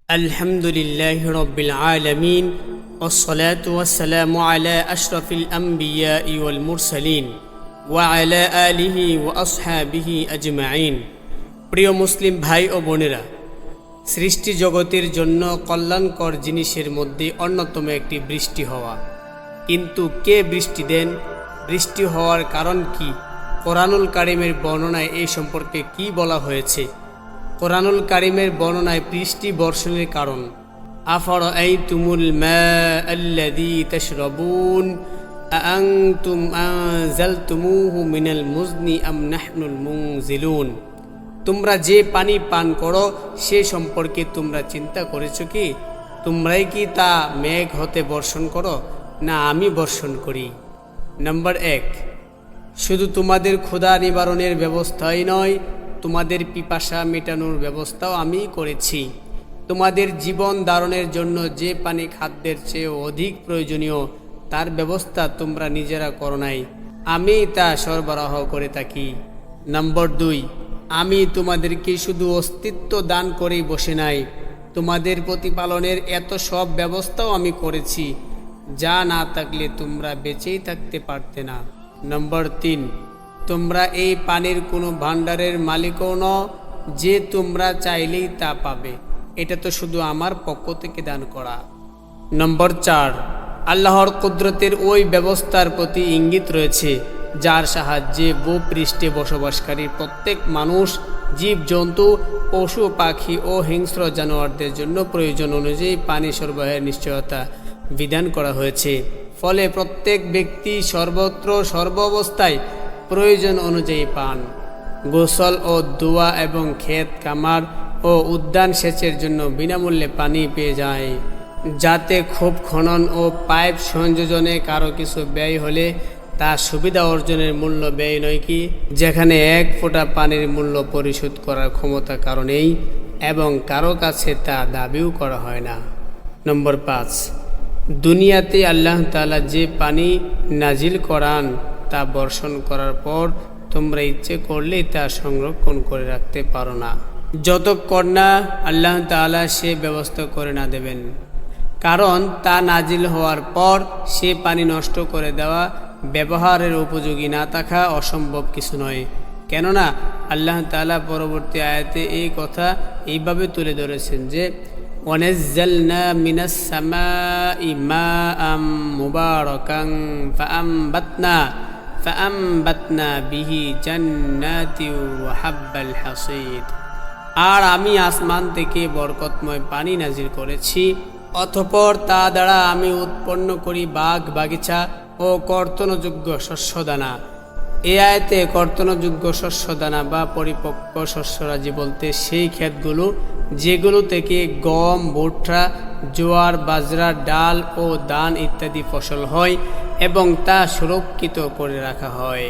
الحمد لله رب العالمين والصلاة والسلام على أشرف الأنبياء والمرسلين وعلى آله وأصحابه أجمعين প্রিয় মুসলিম ভাই ও বোনেরা, সৃষ্টি জগতের জন্য কল্যাণকর জিনিসের মধ্যে অন্যতম একটি বৃষ্টি হওয়া। কিন্তু কে বৃষ্টি দেন? বৃষ্টি হওয়ার কারণ কি? কোরআনুল কারীমের বর্ণনায় এই সম্পর্কে কি বলা হয়েছে? কোরআনুল কারীমের বর্ণনায় বৃষ্টি বর্ষণের কারণ, আফারাআইতুমুল মাআল্লাযী তাশরাবুন আআনতুম আনজালতুমুহু মিনাল মুজনি আম নাহনুল মুনজিলুন। তোমরা যে পানি পান করো সে সম্পর্কে তোমরা চিন্তা করেছো কি? তোমরাই কি তা মেঘ হতে বর্ষণ করো, না আমি বর্ষণ করি? নাম্বার 1, শুধু তোমাদের ক্ষুধা নিবারণের ব্যবস্থাই নয়, তোমাদের পিপাসা মেটানোর ব্যবস্থাও আমি করেছি। তোমাদের জীবন ধারণের জন্য যে পানি খাদ্যের চেয়ে অধিক প্রয়োজনীয় তার ব্যবস্থা তোমরা নিজেরা করো নাই, আমি তা সরবরাহ করে থাকি। নাম্বার 2, আমি তোমাদেরকে শুধু অস্তিত্ব দান করেই বসে নাই, তোমাদের প্রতিপালনের এত সব ব্যবস্থাও আমি করেছি যা না থাকলে তোমরা বেঁচেই থাকতে পারতে না। নাম্বার 3, তোমরা এই পানির কোনো ভাণ্ডারের মালিকও নও যে তোমরা চাইলেই তা পাবে, এটা তো শুধু আমার পক্ষ থেকে দান করা। নম্বর 4, আল্লাহর কুদরতের ওই ব্যবস্থার প্রতি ইঙ্গিত রয়েছে যার সাহায্যে ভূপৃষ্ঠে বসবাসকারী প্রত্যেক মানুষ, জীবজন্তু, পশু পাখি ও হিংস্র জানোয়ারদের জন্য প্রয়োজন অনুযায়ী পানি সরবরাহের নিশ্চয়তা বিধান করা হয়েছে। ফলে প্রত্যেক ব্যক্তি সর্বত্র সর্বাবস্থায় প্রয়োজন অনুযায়ী পান, গোসল ও দোয়া এবং ক্ষেত খামার ও উদ্যান সেচের জন্য বিনামূল্যে পানি পেয়ে যায়, যাতে খুব খনন ও পাইপ সংযোজনে কারো কিছু ব্যয় হলে তা সুবিধা অর্জনের মূল্য ব্যয় নয় কি, যেখানে 1 ফোঁটা পানির মূল্য পরিশোধ করার ক্ষমতা কারণেই এবং কারো কাছে তা দাবিও করা হয় না। নম্বর 5, দুনিয়াতে আল্লাহ তাআলা যে পানি নাজিল করান তা বর্ষণ করার পর তোমরা ইচ্ছে করলেই তা সংরক্ষণ করে রাখতে পারো না, যতক্ষণ না আল্লাহ তাআলা সে ব্যবস্থা করে না দেবেন। কারণ তা নাজিল হওয়ার পর সে পানি নষ্ট করে দেওয়া ব্যবহারের উপযোগী না থাকা অসম্ভব কিছু নয়। কেননা আল্লাহ তাআলা পরবর্তী আয়াতে এই কথা এইভাবে তুলে ধরেছেন যে ওয়ানাজ্জালনা মিনাস সামাই মাআম মুবারাকান ফাআমবাতনা বিহি জান্নাতি ওয়া হাব্বাল হাসীদ। আর আমি আসমান থেকে বরকতময় পানি নাজিল করেছি, অতঃপর তা দ্বারা আমি উৎপন্ন করি বাগ বাগিচা ও কর্তনযোগ্য শস্যদানা। এই আয়াতে কর্তনযোগ্য শস্যদানা বা পরিপক্ক শস্যরাজি বলতে সেই ক্ষেতগুলো যেগুলো থেকে গম, ভুট্টা, জোয়ার, বাজরা, ডাল ও ধান ইত্যাদি ফসল হয় এবং তা সুরক্ষিত করে রাখা হয়।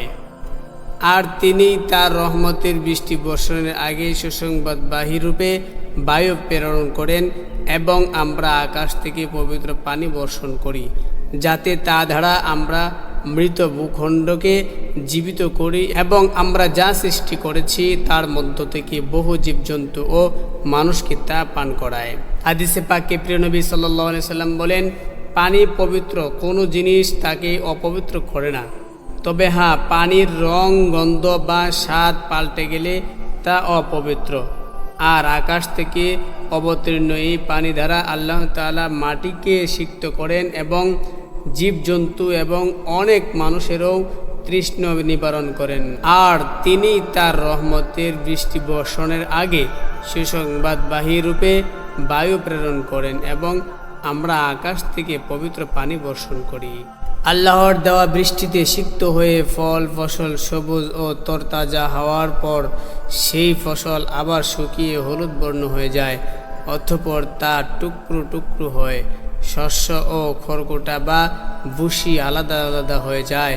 আর তিনি তার রহমতের বৃষ্টি বর্ষণের আগেই সুসংবাদবাহী রূপে বায়ু প্রেরণ করেন এবং আমরা আকাশ থেকে পবিত্র পানি বর্ষণ করি, যাতে তা দ্বারা আমরা মৃত ভূখণ্ডকে জীবিত করি এবং আমরা যা সৃষ্টি করেছি তার মধ্য থেকে বহু জীবজন্তু ও মানুষকে তা পান করায়। হাদিসে পাকে প্রিয় নবী সাল্লাল্লাহু আলাইহি সাল্লাম বলেন, পানি পবিত্র, কোনো জিনিস তাকে অপবিত্র করে না। তবে হ্যাঁ, পানির রং, গন্ধ বা স্বাদ পাল্টে গেলে তা অপবিত্র। আর আকাশ থেকে অবতীর্ণ এই পানি দ্বারা আল্লাহ তাআলা মাটিকে সিক্ত করেন এবং জীবজন্তু এবং অনেক মানুষেরও তৃষ্ণা নিবারণ করেন। আর তিনি তার রহমতের বৃষ্টি বর্ষণের আগে সুসংবাদবাহী রূপে বায়ু প্রেরণ করেন এবং আমরা আকাশ থেকে পবিত্র পানি বর্ষণ করি। আল্লাহর দেওয়া বৃষ্টিতে সিক্ত হয়ে ফল ফসল সবুজ ও তরতাজা হওয়ার পর সেই ফসল আবার শুকিয়ে হলুদ বর্ণ হয়ে যায়, অতঃপর তা টুকরো টুকরো হয়, শস্য ও খড়কুটা বা ভুসি আলাদা আলাদা হয়ে যায়,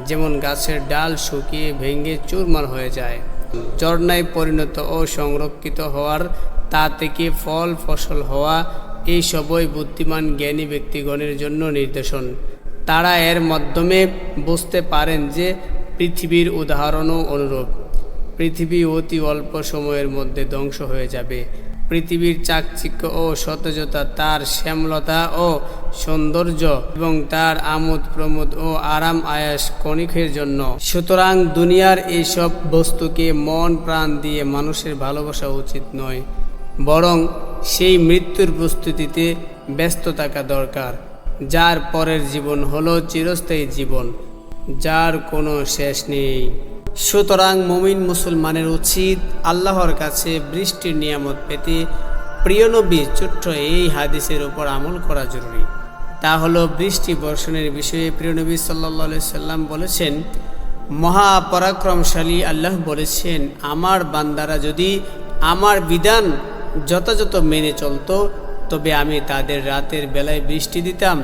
যেমন গাছের ডাল শুকিয়ে ভেঙে চুরমার হয়ে যায়। ঝর্ণায় পরিণত ও সংরক্ষিত হওয়ার, তা থেকে ফল ফসল হওয়া, এই সবই বুদ্ধিমান জ্ঞানী ব্যক্তিগণের জন্য নির্দেশন। তারা এর মাধ্যমে বুঝতে পারেন যে পৃথিবীর উদাহরণও অনুরূপ। পৃথিবী অতি অল্প সময়ের মধ্যে ধ্বংস হয়ে যাবে। পৃথিবীর চাকচিক্য ও সতেজতা, তার শ্যামলতা ও সৌন্দর্য এবং তার আমোদ প্রমোদ ও আরাম আয়াস ক্ষণিকের জন্য। সুতরাং দুনিয়ার এইসব বস্তুকে মন প্রাণ দিয়ে মানুষের ভালোবাসা উচিত নয়, বরং সেই মৃত্যুর প্রস্তুতিতে ব্যস্ত থাকা দরকার, যার পরের জীবন হলো চিরস্থায়ী জীবন, যার কোনো শেষ নেই। সুতরাং মুমিন মুসলমানের উচিত আল্লাহর কাছে বৃষ্টির নিয়ামত পেতে প্রিয় নবীর ছোট্ট এই হাদিসের উপর আমল করা জরুরি। তা হলো বৃষ্টি বর্ষণের বিষয়ে প্রিয় নবী সাল্লাল্লাহু আলাইহি সাল্লাম বলেছেন, মহাপরাক্রমশালী আল্লাহ বলেছেন, আমার বান্দারা যদি আমার বিধান যথাযথ মেনে চলত, তবে আমি তাদের রাতের বেলায় বৃষ্টি দিতাম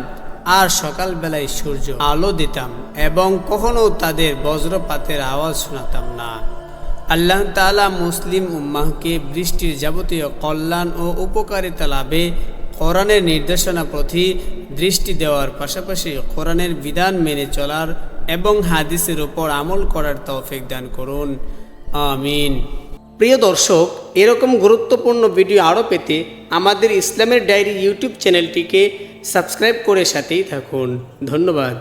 আর সকাল বেলায় সূর্য আলো দিতাম এবং কখনো তাদের বজ্রপাতের আওয়াজ শোনাতাম না। আল্লাহ তাআলা মুসলিম উম্মাহকে বৃষ্টির যাবতীয় কল্যাণ ও উপকারিতা লাভে কোরআনের নির্দেশনা প্রতি দৃষ্টি দেওয়ার পাশাপাশি কোরআনের বিধান মেনে চলার এবং হাদিসের উপর আমল করার তৌফিক দান করুন, আমিন। প্রিয় দর্শক, এরকম গুরুত্বপূর্ণ ভিডিও আরও পেতে আমাদের ইসলামের ডায়েরি ইউটিউব চ্যানেলটিকে সাবস্ক্রাইব করে সাথেই থাকুন। ধন্যবাদ।